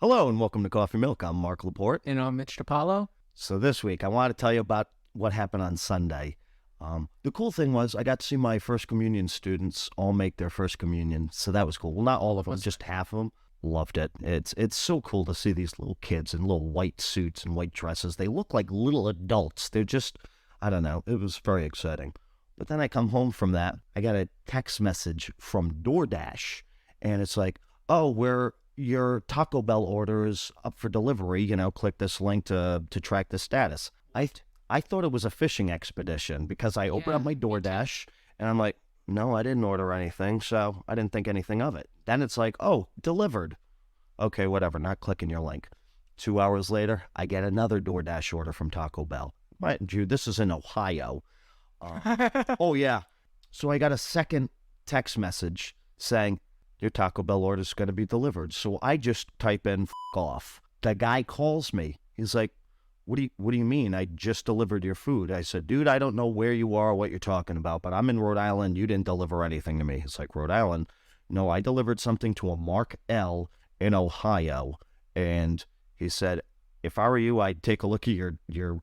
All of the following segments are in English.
Hello and welcome to Coffee Milk. I'm Mark Laporte. And I'm Mitch DiPaolo. So this week I want to tell you about what happened on Sunday. The cool thing was I got to see my first communion students all make their first communion. So that was cool. Well, not all of them, just half of them. Loved it. It's so cool to see these little kids in little white suits and white dresses. They look like little adults. They're just, I don't know. It was very exciting. But then I come home from that. I got a text message from DoorDash. And it's like, oh, your Taco Bell order is up for delivery. Click this link to track the status. I thought it was a fishing expedition because I opened up my DoorDash and I'm like, no, I didn't order anything, so I didn't think anything of it. Then it's like, oh, delivered. Okay, whatever, not clicking your link. 2 hours later, I get another DoorDash order from Taco Bell. Mind you, this is in Ohio. Oh, yeah. So I got a second text message saying, your Taco Bell order is going to be delivered. So I just type in, F off. The guy calls me. He's like, what do you mean? I just delivered your food. I said, dude, I don't know where you are or what you're talking about, but I'm in Rhode Island. You didn't deliver anything to me. It's like, Rhode Island? No, I delivered something to a Mark L in Ohio. And he said, if I were you, I'd take a look at your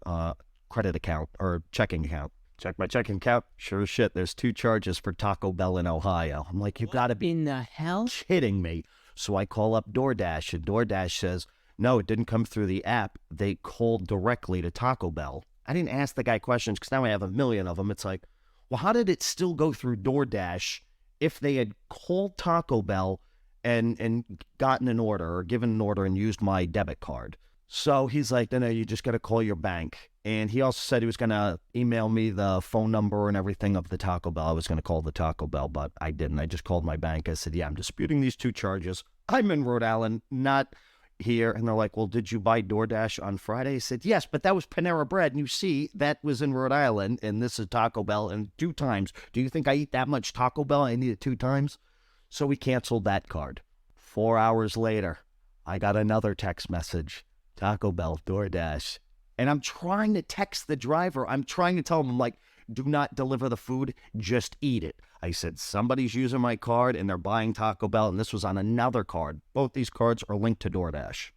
credit account or checking account. Check my checking account. Sure as shit, there's 2 charges for Taco Bell in Ohio. I'm like, you gotta be in the hell kidding me. So I call up DoorDash, and DoorDash says, no, it didn't come through the app. They called directly to Taco Bell. I didn't ask the guy questions because now I have a million of them. It's like, well, how did it still go through DoorDash if they had called Taco Bell and gotten an order or given an order and used my debit card? So he's like, no, you just got to call your bank. And he also said he was going to email me the phone number and everything of the Taco Bell. I was going to call the Taco Bell, but I didn't. I just called my bank. I said, yeah, I'm disputing these 2 charges. I'm in Rhode Island, not here. And they're like, well, did you buy DoorDash on Friday? I said, yes, but that was Panera Bread. And you see, that was in Rhode Island, and this is Taco Bell, and 2 times. Do you think I eat that much Taco Bell? I need it 2 times. So we canceled that card. 4 hours later, I got another text message. Taco Bell, DoorDash. And I'm trying to text the driver. I'm trying to tell him, I'm like, do not deliver the food, just eat it. I said, somebody's using my card and they're buying Taco Bell, and this was on another card. Both these cards are linked to DoorDash.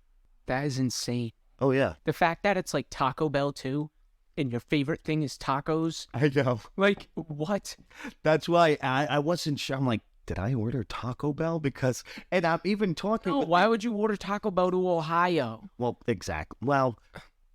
That is insane. Oh, yeah. The fact that it's like Taco Bell too, and your favorite thing is tacos. I know. Like, what? That's why I wasn't sure. I'm like, did I order Taco Bell? Because, and I'm even talking. No, why would you order Taco Bell to Ohio? Well, exactly. Well,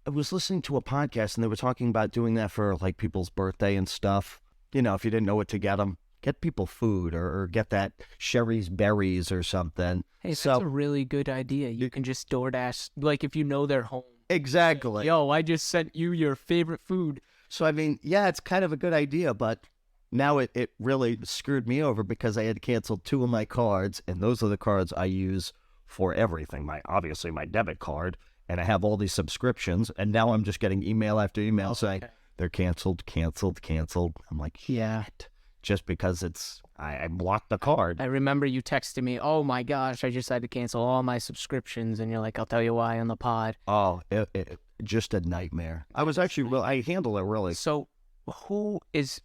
I was listening to a podcast and they were talking about doing that for like people's birthday and stuff. If you didn't know what to get them, get people food or get that Sherry's Berries or something. Hey, that's a really good idea. You can just DoorDash, like if you know they're home. Exactly. Yo, I just sent you your favorite food. So, I mean, yeah, it's kind of a good idea, but now it really screwed me over because I had canceled 2 of my cards, and those are the cards I use for everything. Obviously my debit card, and I have all these subscriptions, and now I'm just getting email after email saying they're canceled. I'm like, yeah, just because I blocked the card. I remember you texted me, oh my gosh, I just had to cancel all my subscriptions, and you're like, I'll tell you why on the pod. Oh, it just a nightmare. I was actually, I handled it really. So who is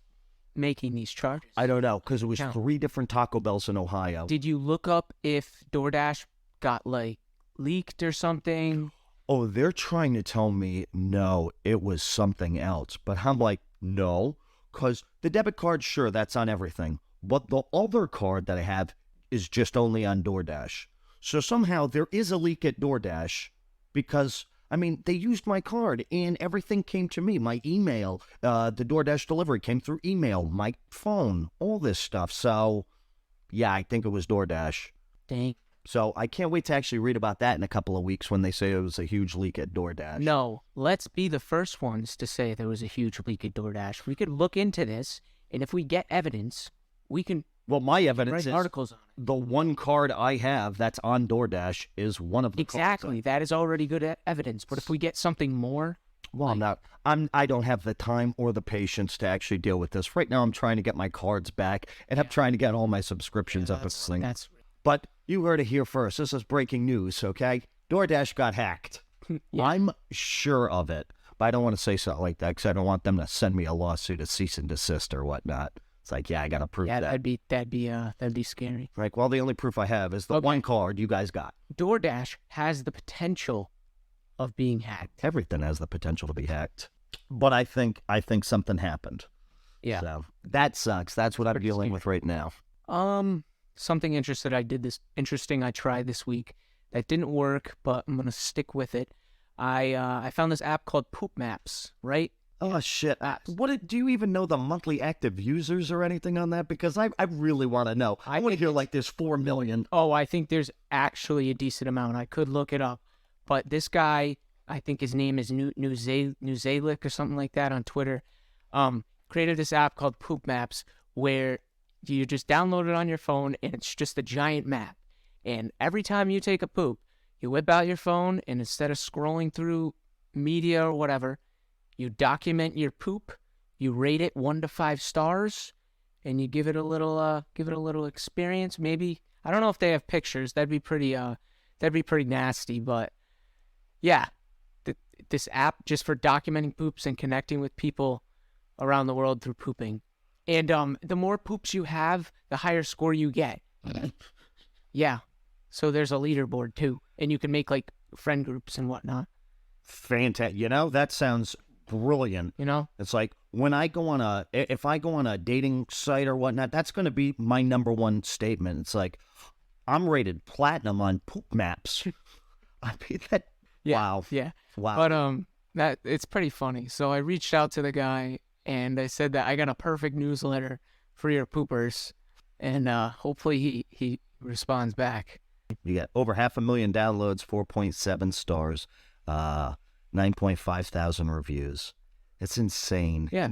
making these charges? I don't know, because it was 3 different Taco Bells in Ohio. Did you look up if DoorDash got like leaked or something? Oh, they're trying to tell me, no, it was something else. But I'm like, no, because the debit card, sure, that's on everything. But the other card that I have is just only on DoorDash. So somehow there is a leak at DoorDash because, I mean, they used my card and everything came to me. My email, the DoorDash delivery came through email, my phone, all this stuff. So, yeah, I think it was DoorDash. Dang. So I can't wait to actually read about that in a couple of weeks when they say it was a huge leak at DoorDash. No, let's be the first ones to say there was a huge leak at DoorDash. We could look into this, and if we get evidence, we can my evidence write articles on it. The one card I have that's on DoorDash is one of the Exactly. cards. That is already good evidence. But if we get something more... Well, I don't have the time or the patience to actually deal with this. Right now, I'm trying to get my cards back, and I'm trying to get all my subscriptions up this thing. But you heard it here first. This is breaking news, okay? DoorDash got hacked. Yeah. I'm sure of it, but I don't want to say something like that because I don't want them to send me a lawsuit, a cease and desist or whatnot. It's like, yeah, I got to prove Yeah, that. that'd be scary. Like, well, the only proof I have is the one card you guys got. DoorDash has the potential of being hacked. Everything has the potential to be hacked. But I think something happened. Yeah. So that sucks. That's what I'm dealing with right now. Something interesting I tried this week that didn't work, but I'm gonna stick with it. I found this app called Poop Maps, right? Oh shit! Do you even know the monthly active users or anything on that? Because I really want to know. I want to hear like there's 4 million. Oh, I think there's actually a decent amount. I could look it up, but this guy, I think his name is Nuzalik or something like that on Twitter. Created this app called Poop Maps where you just download it on your phone and it's just a giant map. And every time you take a poop, you whip out your phone and instead of scrolling through media or whatever, you document your poop, you rate it 1 to 5 stars, and you give it a little experience. Maybe, I don't know if they have pictures. That'd be pretty nasty. But yeah, this app just for documenting poops and connecting with people around the world through pooping. And the more poops you have, the higher score you get. Yeah. So there's a leaderboard too, and you can make like friend groups and whatnot. Fantastic. That sounds brilliant. It's like when I go on if I go on a dating site or whatnot, that's going to be my number one statement. It's like, I'm rated platinum on Poop Maps. I mean that. Yeah, wow. Yeah. Wow. But it's pretty funny. So I reached out to the guy and I said that I got a perfect newsletter for your poopers, and hopefully he responds back. You got over 500,000 downloads, 4.7 stars, 9.5 thousand reviews. It's insane. Yeah.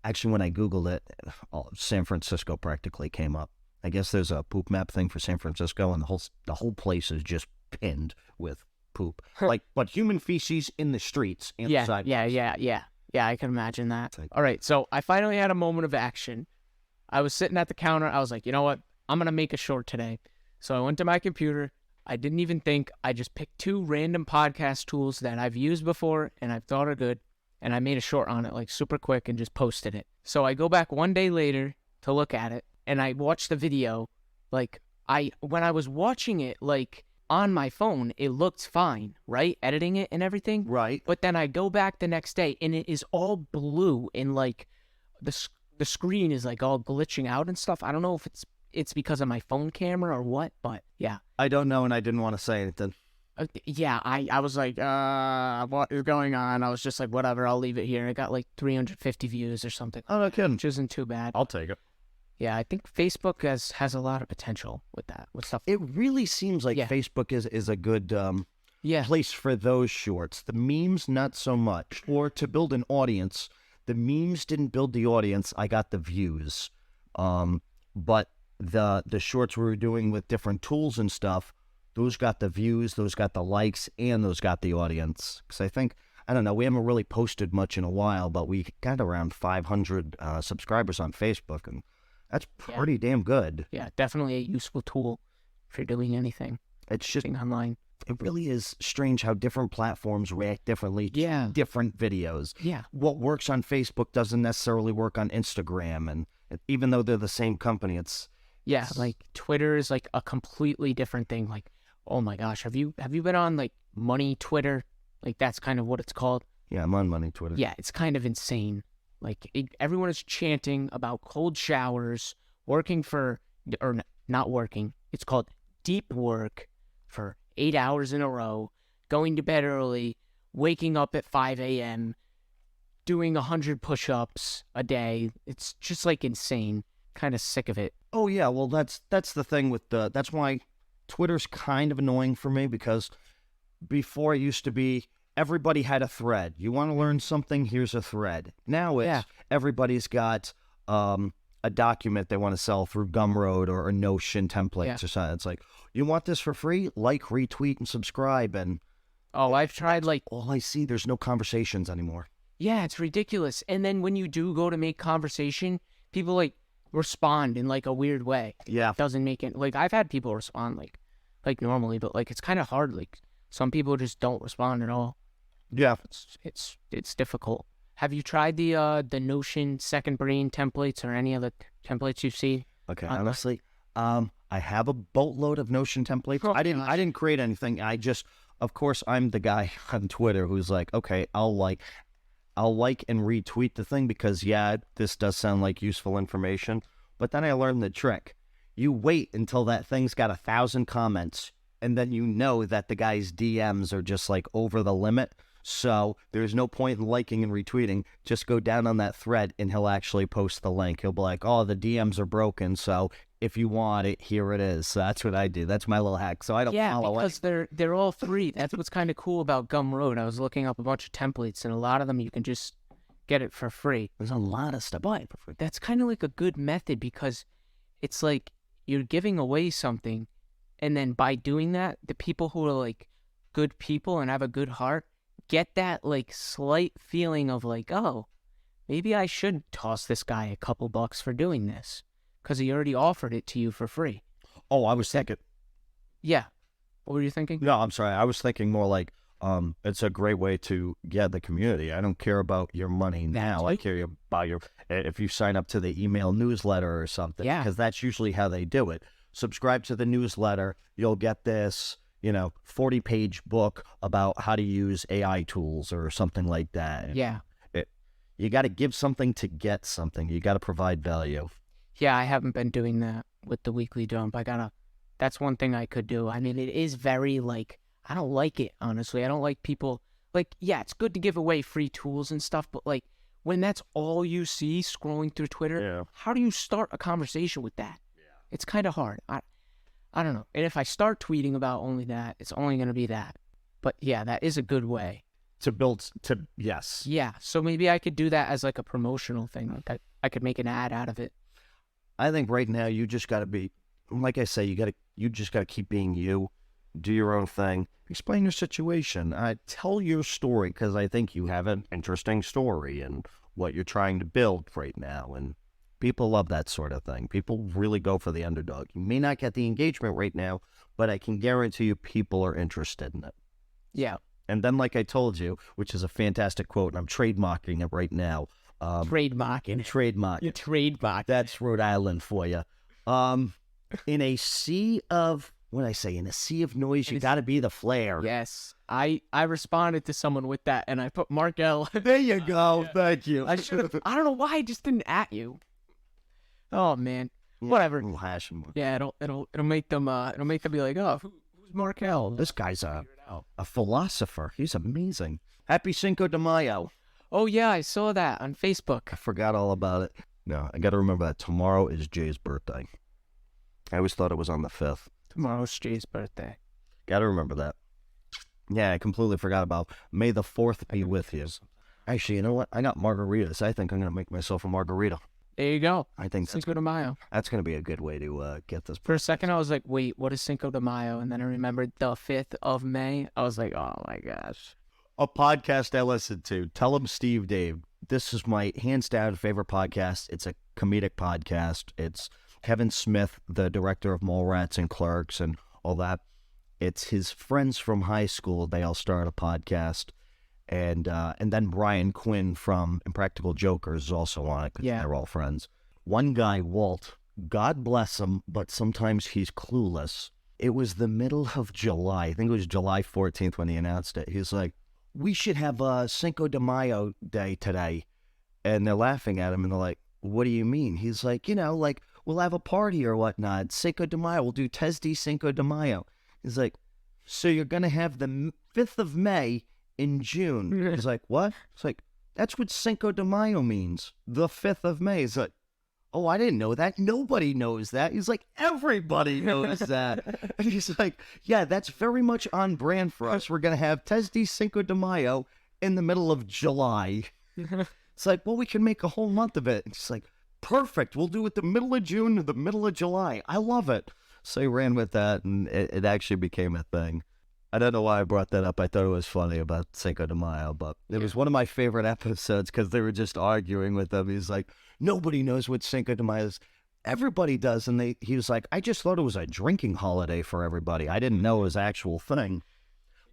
Actually, when I Googled it, San Francisco practically came up. I guess there's a poop map thing for San Francisco, and the whole place is just pinned with poop. But human feces in the streets and sidewalks. Yeah, I can imagine that. All right, so I finally had a moment of action. I was sitting at the counter. I was like, you know what? I'm going to make a short today. So I went to my computer. I didn't even think. I just picked 2 random podcast tools that I've used before and I've thought are good, and I made a short on it, like super quick, and just posted it. So I go back one day later to look at it, and I watched the video. Like, when I was watching it, like, on my phone, it looked fine, right? Editing it and everything. Right. But then I go back the next day, and it is all blue, and, like, the screen is, like, all glitching out and stuff. I don't know if it's because of my phone camera or what, but yeah. I don't know, and I didn't want to say anything. Yeah, I was like, what is going on? I was just like, whatever, I'll leave it here. It got like 350 views or something. Oh, no kidding. Which isn't too bad. I'll take it. Yeah, I think Facebook has a lot of potential with stuff. It really seems like Facebook is a good place for those shorts. The memes, not so much. Or to build an audience, the memes didn't build the audience. I got the views. But the shorts we were doing with different tools and stuff, those got the views, those got the likes, and those got the audience. Because I think, I don't know, we haven't really posted much in a while, but we got around 500 subscribers on Facebook, and that's pretty damn good. Yeah, definitely a useful tool for doing anything. It's just online. It really is strange how different platforms react differently to different videos. Yeah. What works on Facebook doesn't necessarily work on Instagram, and even though they're the same company, it's like Twitter is like a completely different thing. Like, oh my gosh, have you been on like Money Twitter? Like, that's kind of what it's called. Yeah, I'm on Money Twitter. Yeah, it's kind of insane. Like, everyone is chanting about cold showers, not working. It's called deep work for 8 hours in a row, going to bed early, waking up at 5 a.m., doing 100 push-ups a day. It's just like insane. Kind of sick of it. Oh yeah, well that's the thing with that's why Twitter's kind of annoying for me, because before it used to be everybody had a thread. You want to learn something, here's a thread. Now it's everybody's got a document they want to sell through Gumroad or Notion templates or something. It's like, you want this for free? Like, retweet, and subscribe. And I've tried all I see, there's no conversations anymore. Yeah, it's ridiculous. And then when you do go to make conversation, people respond in like a weird way. Yeah. It doesn't make it I've had people respond like normally, but it's kind of hard. Like, some people just don't respond at all. Yeah. It's difficult. Have you tried the Notion Second Brain templates or any other templates you've seen? Okay, honestly, I have a boatload of Notion templates. Oh, I didn't create anything. I just, of course, I'm the guy on Twitter who's like, okay, I'll like and retweet the thing because yeah, this does sound like useful information. But then I learned the trick. You wait until that thing's got 1,000 comments, and then you know that the guy's DMs are just like over the limit. So there's no point in liking and retweeting. Just go down on that thread and he'll actually post the link. He'll be like, oh, the DMs are broken. So if you want it, here it is. So that's what I do. That's my little hack. So I don't follow because they're all free. That's what's kind of cool about Gumroad. I was looking up a bunch of templates, and a lot of them you can just get it for free. There's a lot of stuff. But that's kind of like a good method because it's like you're giving away something, and then by doing that, the people who are like good people and have a good heart get that like slight feeling of like, oh, maybe I should toss this guy a couple bucks for doing this because he already offered it to you for free. Oh, I was thinking. Yeah. What were you thinking? No, I'm sorry. I was thinking more like it's a great way to get the community. I don't care about your money now. I care about if you sign up to the email newsletter or something. Yeah. Because that's usually how they do it. Subscribe to the newsletter. You'll get this 40-page book about how to use AI tools or something like that. Yeah. You got to give something to get something. You got to provide value. Yeah, I haven't been doing that with the weekly dump. That's one thing I could do. I mean, it is very like, I don't like it, honestly. I don't like people, like, yeah, it's good to give away free tools and stuff, but like, when that's all you see scrolling through Twitter, how do you start a conversation with that? Yeah. It's kind of hard. I don't know. And if I start tweeting about only that, it's only going to be that. But yeah, that is a good way. Yes. Yeah. So maybe I could do that as like a promotional thing. Like I could make an ad out of it. I think right now you just got to be, like I say, you just got to keep being you. Do your own thing. Explain your situation. Tell your story because I think you have an interesting story and what you're trying to build right now. And people love that sort of thing. People really go for the underdog. You may not get the engagement right now, but I can guarantee you people are interested in it. Yeah. And then, like I told you, which is a fantastic quote, and I'm trademarking it right now. Trademark. You trademark. That's Rhode Island for you. In a sea of... When I say in a sea of noise, you got to be the flare. Yes. I responded to someone with that, and I put Mark L. There you go. Yeah. Thank you. I should have. I don't know why I just didn't at you. Oh man. Yeah, whatever. Yeah, it'll make them be like, oh, who's Mark L? This guy's a philosopher. He's amazing. Happy Cinco de Mayo. Oh yeah, I saw that on Facebook. I forgot all about it. No, I got to remember that tomorrow is Jay's birthday. I always thought it was on the 5th. Tomorrow's Jay's birthday. Got to remember that. Yeah, I completely forgot about May the 4th be with you. Actually, you know what? I got margaritas. I think I'm going to make myself a margarita. There you go. I think Cinco de Mayo. That's going to be a good way to get this. For a second, I was like, wait, what is Cinco de Mayo? And then I remembered the 5th of May. I was like, oh my gosh. A podcast I listened to. Tell him Steve Dave. This is my hands down favorite podcast. It's a comedic podcast. It's Kevin Smith, the director of Mallrats and Clerks and all that. It's his friends from high school. They all start a podcast. And then Brian Quinn from Impractical Jokers is also on it because they're all friends. One guy, Walt, God bless him, but sometimes he's clueless. It was the middle of July. I think it was July 14th when he announced it. He's like, we should have Cinco de Mayo day today. And they're laughing at him and they're like, what do you mean? He's like, we'll have a party or whatnot. Cinco de Mayo. We'll do Tesdi Cinco de Mayo. He's like, so you're going to have the 5th of May in June. He's like, what? It's like, that's what Cinco de Mayo means. The 5th of May. He's like, oh, I didn't know that. Nobody knows that. He's like, everybody knows that. And he's like, yeah, that's very much on brand for us. We're going to have Tesdi Cinco de Mayo in the middle of July. It's like, well, we can make a whole month of it. It's like, perfect. We'll do it the middle of June to the middle of July. I love it. So he ran with that, and it actually became a thing. I don't know why I brought that up. I thought it was funny about Cinco de Mayo, but it was one of my favorite episodes because they were just arguing with him. He's like, nobody knows what Cinco de Mayo is. Everybody does. And he was like, I just thought it was a drinking holiday for everybody. I didn't know it was an actual thing.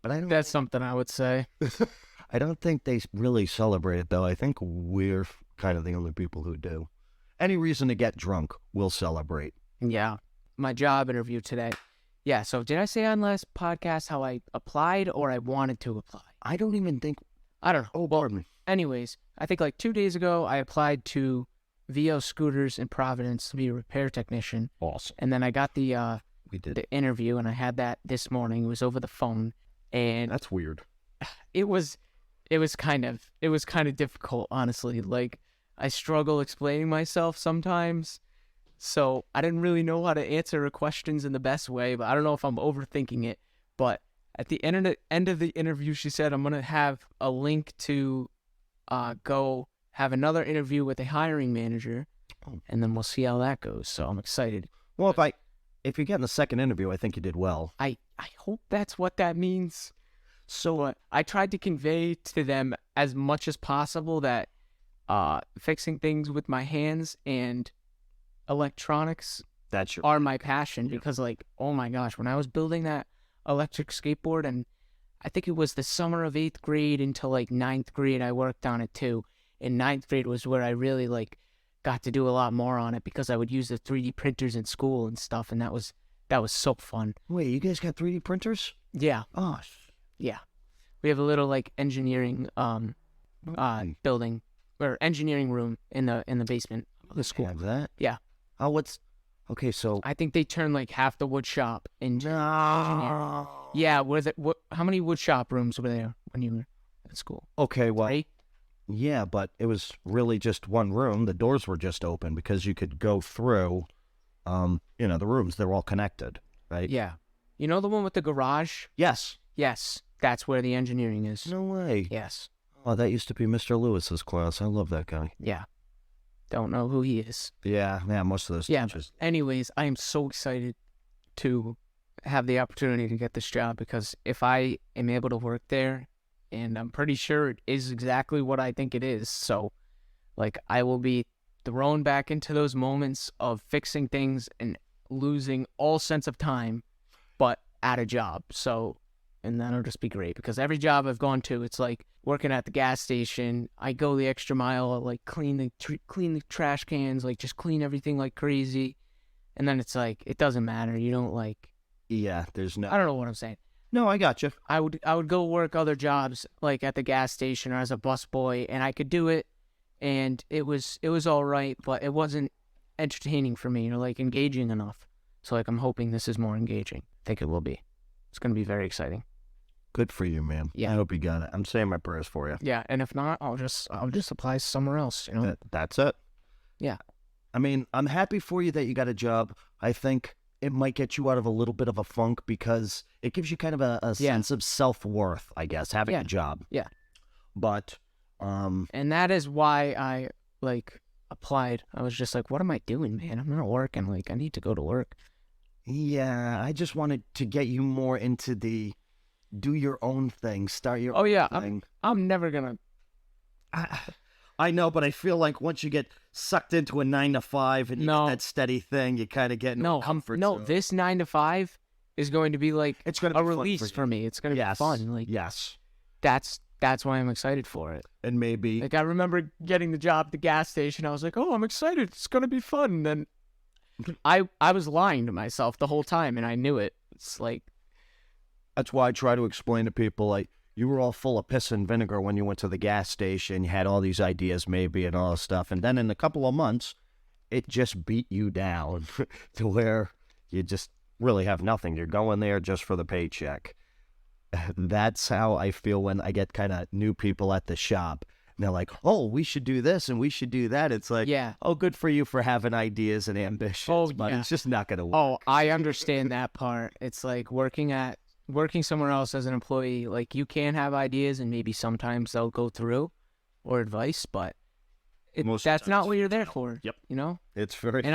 But I don't. That's something I would say. I don't think they really celebrate it, though. I think we're kind of the only people who do. Any reason to get drunk, we'll celebrate. Yeah. My job interview today. Yeah, so did I say on last podcast how I applied or I wanted to apply? I don't even think... I don't know. Oh, pardon me. Anyways, I think like 2 days ago, I applied to VO Scooters in Providence to be a repair technician. Awesome. And then I got the We did. the interview, and I had that this morning. It was over the phone, and That's weird. it was kind of difficult, honestly. Like, I struggle explaining myself sometimes, so I didn't really know how to answer her questions in the best way. But I don't know if I'm overthinking it. But at the end of the interview, she said I'm gonna have a link to go have another interview with a hiring manager, and then we'll see how that goes. So I'm excited. Well, if you get in the second interview, I think you did well. I hope that's what that means. So I tried to convey to them as much as possible that fixing things with my hands and electronics are my passion, because, like, oh my gosh, when I was building that electric skateboard, and I think it was the summer of 8th grade until like 9th grade, I worked on it too. In 9th grade was where I really like got to do a lot more on it, because I would use the 3D printers in school and stuff, and that was so fun. Wait, you guys got 3D printers? Yeah. Oh, yeah. We have a little like engineering building or engineering room in the basement of the school. Have that? Yeah. Oh, okay, so I think they turned like half the wood shop into no. Yeah, how many wood shop rooms were there when you were at school? Okay, well, 3? yeah, but it was really just one room. The doors were just open because you could go through, the rooms. They're all connected, right? Yeah. You know the one with the garage? Yes. Yes. That's where the engineering is. No way. Yes. Oh, that used to be Mr. Lewis's class. I love that guy. Yeah. Don't know who he is. Yeah, most of those teachers. Anyways, I am so excited to have the opportunity to get this job, because if I am able to work there, and I'm pretty sure it is exactly what I think it is, so, like, I will be thrown back into those moments of fixing things and losing all sense of time, but at a job. So, and that'll just be great, because every job I've gone to, it's like working at the gas station. I go the extra mile, I'll, like, clean the trash cans, like, just clean everything like crazy, and then it's like, it doesn't matter. You don't, like... Yeah, there's no... I don't know what I'm saying. No, I got you. I would go work other jobs, like at the gas station or as a busboy, and I could do it, and it was all right, but it wasn't entertaining for me, like engaging enough. So, like, I'm hoping this is more engaging. I think it will be. It's going to be very exciting. Good for you, man. Yeah. I hope you got it. I'm saying my prayers for you. Yeah, and if not, I'll just apply somewhere else. That's it. Yeah. I mean, I'm happy for you that you got a job. I think it might get you out of a little bit of a funk, because it gives you kind of a sense of self-worth, I guess, having a job. Yeah. But, and that is why I, like, applied. I was just like, what am I doing, man? I'm not working. Like, I need to go to work. Yeah, I just wanted to get you more into the do your own thing, start your own thing. I'm never gonna... I know, but I feel like once you get sucked into a 9-to-5 and you get that steady thing, you kind of get into comfort zone. This 9-to-5 is going to be like it's going to a be release for me. It's going to be fun. Like, yes, that's why I'm excited for it. And maybe, like, I remember getting the job at the gas station. I was like, oh, I'm excited. It's going to be fun. And then I was lying to myself the whole time, and I knew it. It's like, that's why I try to explain to people, like, you were all full of piss and vinegar when you went to the gas station. You had all these ideas maybe and all this stuff. And then in a couple of months, it just beat you down to where you just really have nothing. You're going there just for the paycheck. That's how I feel when I get kind of new people at the shop. And they're like, oh, we should do this and we should do that. It's like, oh, good for you for having ideas and ambitions. But it's just not going to work. Oh, I understand that part. It's like working somewhere else as an employee, like, you can have ideas and maybe sometimes they'll go through, or advice, but that's not what you're there for. Yep. You know? It's very... And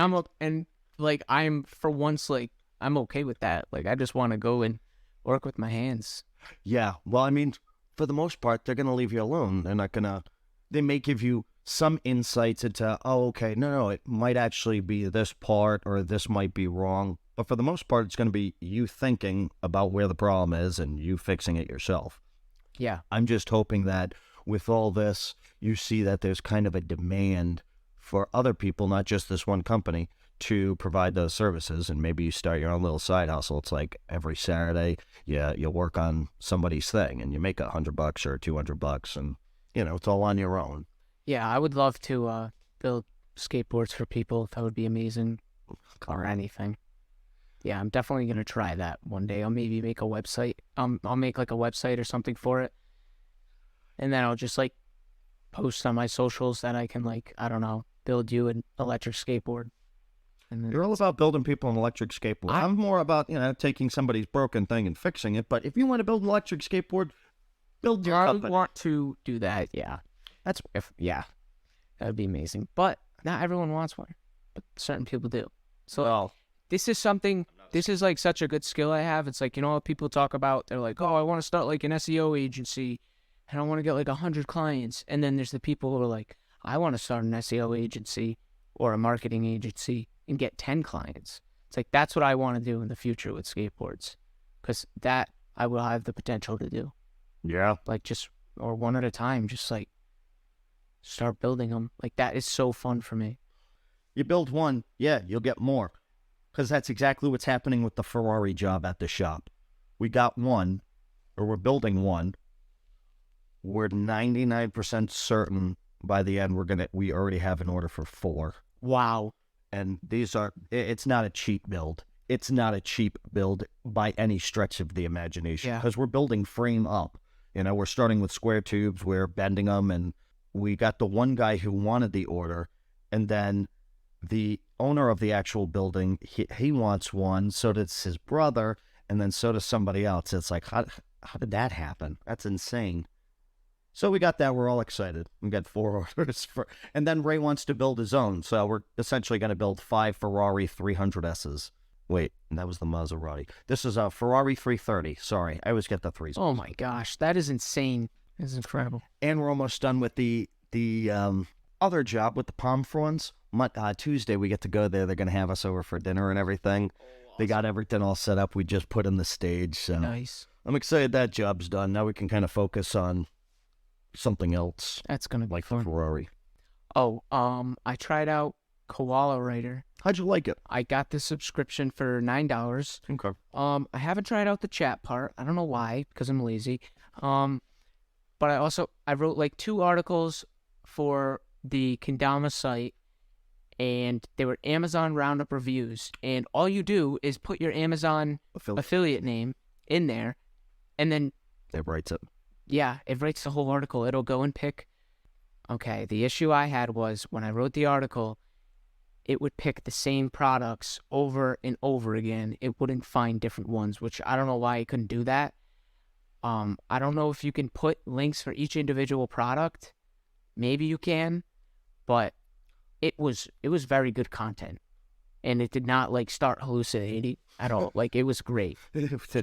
I'm for once, like, I'm okay with that. Like, I just want to go and work with my hands. Yeah. Well, I mean, for the most part, they're going to leave you alone. They're not going to... They may give you some insights into, oh, okay, no, it might actually be this part, or this might be wrong. But for the most part, it's going to be you thinking about where the problem is and you fixing it yourself. Yeah. I'm just hoping that with all this, you see that there's kind of a demand for other people, not just this one company, to provide those services. And maybe you start your own little side hustle. It's like every Saturday, you work on somebody's thing and you make $100 or $200, and it's all on your own. Yeah, I would love to build skateboards for people. That would be amazing. Or anything. Yeah, I'm definitely gonna try that one day. I'll maybe make a website. I'll make like a website or something for it, and then I'll just like post on my socials that I can like, I don't know, build you an electric skateboard. And then You're all about building people an electric skateboard. I'm more about taking somebody's broken thing and fixing it. But if you want to build an electric skateboard, build your company. I want to do that. Yeah, that'd be amazing. But not everyone wants one, but certain people do. So this is something. This is like such a good skill I have. It's like, what people talk about. They're like, oh, I want to start like an SEO agency, and I want to get like 100 clients. And then there's the people who are like, I want to start an SEO agency or a marketing agency and get 10 clients. It's like, that's what I want to do in the future with skateboards, because that I will have the potential to do. Yeah. Like or one at a time, just like start building them. Like that is so fun for me. You build one, you'll get more. Because that's exactly what's happening with the Ferrari job at the shop. We got one, or we're building one. We're 99% certain by the end we already have an order for 4. Wow. And it's not a cheap build. It's not a cheap build by any stretch of the imagination. Because we're building frame up. We're starting with square tubes, we're bending them, and we got the one guy who wanted the order, and then the owner of the actual building, he wants one, so does his brother, and then so does somebody else. It's like, how did that happen? That's insane. So we got that. We're all excited. We got 4 orders and then Ray wants to build his own, so we're essentially going to build 5 Ferrari 300Ss. Wait, that was the Maserati. This is a Ferrari 330. Sorry, I always get the 3s. Oh my gosh, that is insane. This is incredible. And we're almost done with the other job with the palm fronds. Tuesday we get to go there. They're going to have us over for dinner and everything. Oh, awesome. They got everything all set up. We just put in the stage. So nice. I'm excited that job's done. Now we can kind of focus on something else. That's going to be like fun. Ferrari. Oh, I tried out Koala Writer. How'd you like it? I got the subscription for $9. Okay. I haven't tried out the chat part. I don't know why, because I'm lazy. But I wrote like 2 articles for the Kendama site, and they were Amazon Roundup reviews. And all you do is put your Amazon affiliate name in there, and then it writes it. Yeah, it writes the whole article. It'll go and pick. Okay, the issue I had was when I wrote the article, it would pick the same products over and over again. It wouldn't find different ones, which I don't know why it couldn't do that. I don't know if you can put links for each individual product. Maybe you can, but it was very good content, and it did not like start hallucinating at all. Like it was great.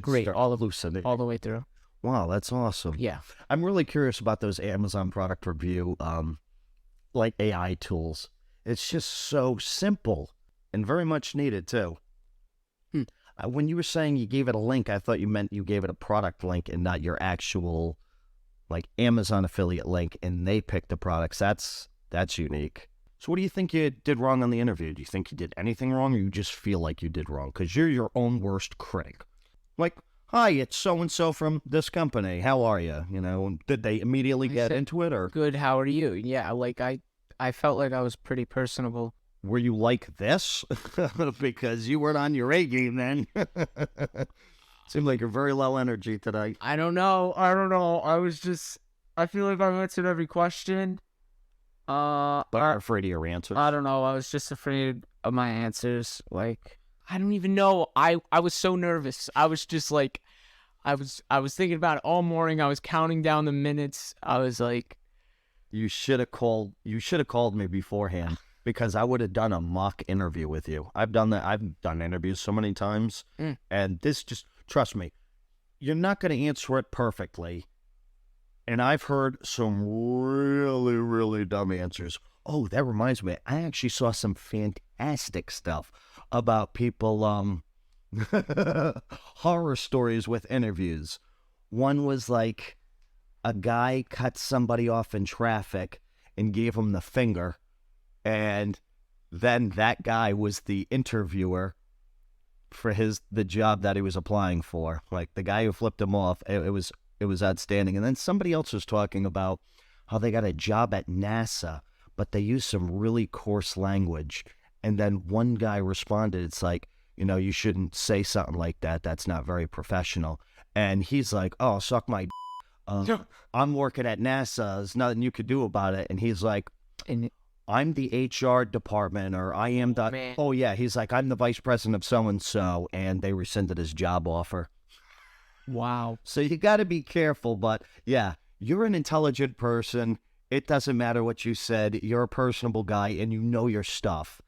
Great, all hallucinating all the way through. Wow, that's awesome. Yeah, I'm really curious about those Amazon product review, like AI tools. It's just so simple and very much needed too. When you were saying you gave it a link, I thought you meant you gave it a product link and not your actual like Amazon affiliate link, and they picked the products. That's unique. So what do you think you did wrong on the interview? Do you think you did anything wrong, or you just feel like you did wrong? Because you're your own worst critic. Like, hi, it's so-and-so from this company. How are you? Did they immediately get into it? Or good, how are you? Yeah, like I felt like I was pretty personable. Were you like this? Because you weren't on your A game then. Seemed like you're very low energy today. I don't know. I feel like I answered every question. But I'm afraid of your answers. I don't know. I was just afraid of my answers. Like, I don't even know. I was so nervous. I was just like, I was thinking about it all morning. I was counting down the minutes. I was like, you should have called me beforehand, because I would have done a mock interview with you. I've done that. I've done interviews so many times, and this just, trust me, you're not going to answer it perfectly. And I've heard some really, really dumb answers. Oh, that reminds me. I actually saw some fantastic stuff about people, horror stories with interviews. One was like, a guy cut somebody off in traffic and gave him the finger, and then that guy was the interviewer for the job that he was applying for. Like, the guy who flipped him off, it was outstanding. And then somebody else was talking about how they got a job at NASA, but they used some really coarse language. And then one guy responded, it's like, you shouldn't say something like that. That's not very professional. And he's like, oh, suck my I'm working at NASA. There's nothing you could do about it. And he's like, I'm the HR department, or I am the... Oh, yeah. He's like, I'm the vice president of so-and-so, and they rescinded his job offer. Wow. So you got to be careful, but yeah, you're an intelligent person. It doesn't matter what you said. You're a personable guy, and you know your stuff.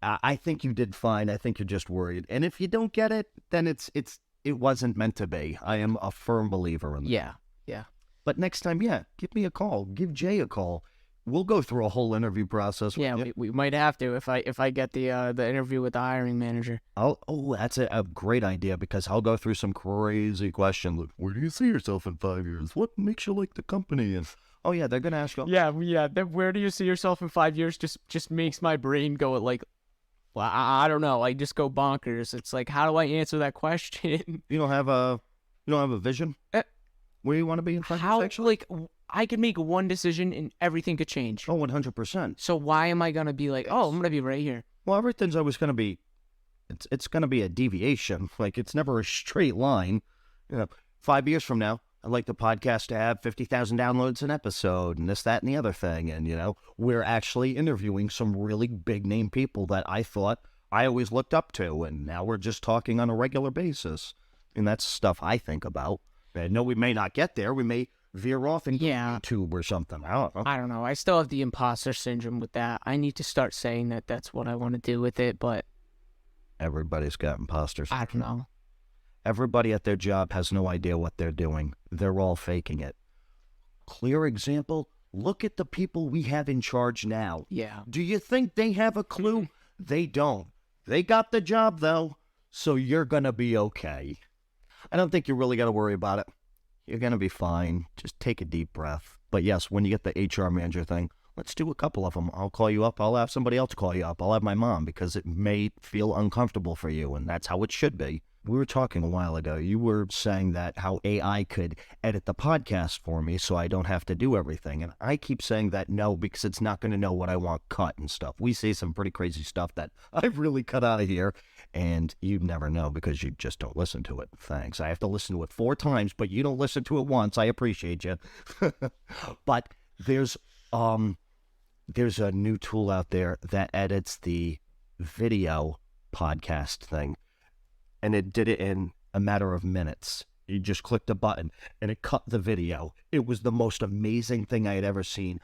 I think you did fine. I think you're just worried. And if you don't get it, then it wasn't meant to be. I am a firm believer in that. Yeah. But next time, give me a call. Give Jay a call. We'll go through a whole interview process. Yeah, we might have to if I get the interview with the hiring manager. That's a great idea, because I'll go through some crazy questions. Like, where do you see yourself in 5 years? What makes you like the company? And oh yeah, they're gonna ask you. Yeah. Where do you see yourself in 5 years? Just makes my brain go like, well, I don't know. I just go bonkers. It's like, how do I answer that question? You don't have a vision. Where you want to be in 5 years? Actually? Like, I could make one decision and everything could change. Oh, 100%. So why am I gonna be like, oh, I'm gonna be right here? Well, everything's always gonna be, it's gonna be a deviation. Like, it's never a straight line. 5 years from now, I'd like the podcast to have 50,000 downloads an episode, and this, that, and the other thing. And we're actually interviewing some really big name people that I thought I always looked up to, and now we're just talking on a regular basis. And that's stuff I think about. I know we may not get there. We may veer off into YouTube or something. I don't know. I still have the imposter syndrome with that. I need to start saying that that's what I want to do with it, but... Everybody's got imposter syndrome. I don't know. Everybody at their job has no idea what they're doing. They're all faking it. Clear example, look at the people we have in charge now. Yeah. Do you think they have a clue? They don't. They got the job, though, so you're going to be okay. I don't think you really got to worry about it. You're going to be fine. Just take a deep breath. But yes, when you get the HR manager thing, let's do a couple of them. I'll call you up. I'll have somebody else call you up. I'll have my mom, because it may feel uncomfortable for you, and that's how it should be. We were talking a while ago. You were saying that how AI could edit the podcast for me so I don't have to do everything. And I keep saying that no, because it's not going to know what I want cut and stuff. We say some pretty crazy stuff that I've really cut out of here, and you'd never know because you just don't listen to it. Thanks. I have to listen to it 4 times, but you don't listen to it once. I appreciate you. But there's a new tool out there that edits the video podcast thing. And it did it in a matter of minutes. You just clicked a button, and it cut the video. It was the most amazing thing I had ever seen.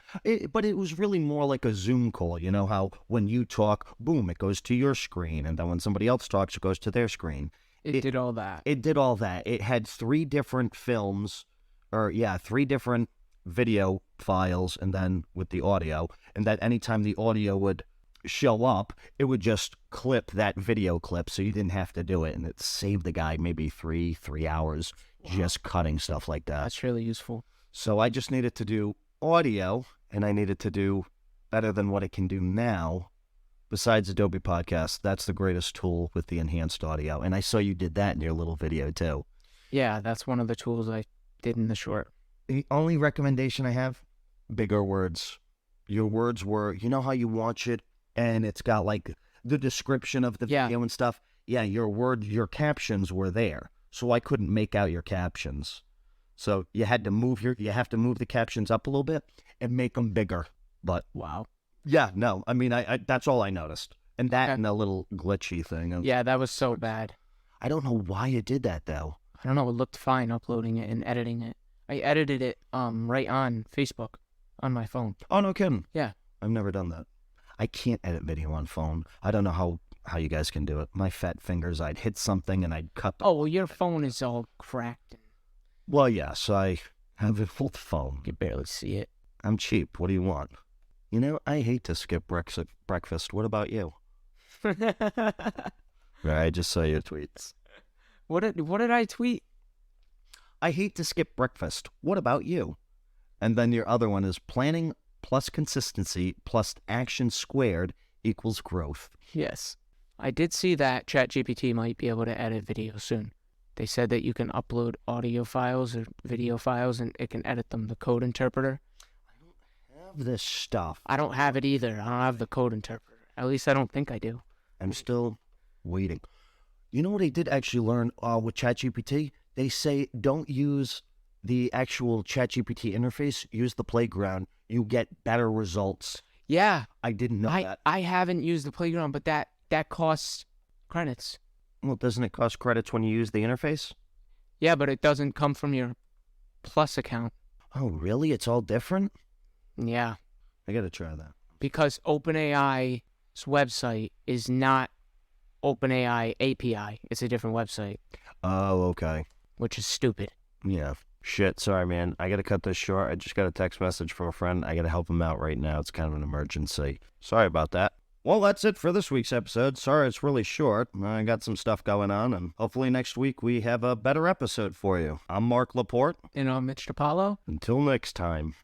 But it was really more like a Zoom call. You know how when you talk, boom, it goes to your screen. And then when somebody else talks, it goes to their screen. It did all that. It did all that. It had 3 different films, 3 different video files, and then with the audio. And that anytime the audio would show up, it would just clip that video clip, so you didn't have to do it, and it saved the guy maybe 3 hours just cutting stuff like that. That's really useful. So I just needed to do audio, and I needed to do better than what it can do now. Besides Adobe Podcast, that's the greatest tool with the enhanced audio, and I saw you did that in your little video too. Yeah, that's one of the tools I did in the short. The only recommendation I have, bigger words. Your words were, you know how you watch it and it's got like the description of the video and stuff? Yeah, your captions were there. So I couldn't make out your captions. So you have to move the captions up a little bit and make them bigger. But wow. Yeah, no, I mean, I that's all I noticed. And that and a little glitchy thing. Yeah, that was so bad. I don't know why it did that though. I don't know, it looked fine uploading it and editing it. I edited it right on Facebook on my phone. Oh, no kidding. Yeah. I've never done that. I can't edit video on phone. I don't know how you guys can do it. My fat fingers, I'd hit something and I'd cut. Oh, well, your phone is all cracked. Well, yes, I have an old phone. You barely see it. I'm cheap. What do you want? You know, I hate to skip breakfast. What about you? I just saw your tweets. What did I tweet? I hate to skip breakfast. What about you? And then your other one is planning plus consistency plus action squared equals growth. Yes. I did see that ChatGPT might be able to edit video soon. They said that you can upload audio files or video files and it can edit them, the code interpreter. Have this stuff. I don't have it either. I don't have the code interpreter. At least I don't think I do. I'm still waiting. You know what I did actually learn with ChatGPT? They say don't use the actual ChatGPT interface. Use the playground. You get better results. Yeah. I didn't know that. I haven't used the playground, but that costs credits. Well, doesn't it cost credits when you use the interface? Yeah, but it doesn't come from your Plus account. Oh, really? It's all different? Yeah. I gotta try that. Because OpenAI's website is not OpenAI API. It's a different website. Oh, okay. Which is stupid. Yeah. Shit, sorry, man. I gotta cut this short. I just got a text message from a friend. I gotta help him out right now. It's kind of an emergency. Sorry about that. Well, that's it for this week's episode. Sorry it's really short. I got some stuff going on, and hopefully next week we have a better episode for you. I'm Mark Laporte. And I'm Mitch DiPaolo. Until next time.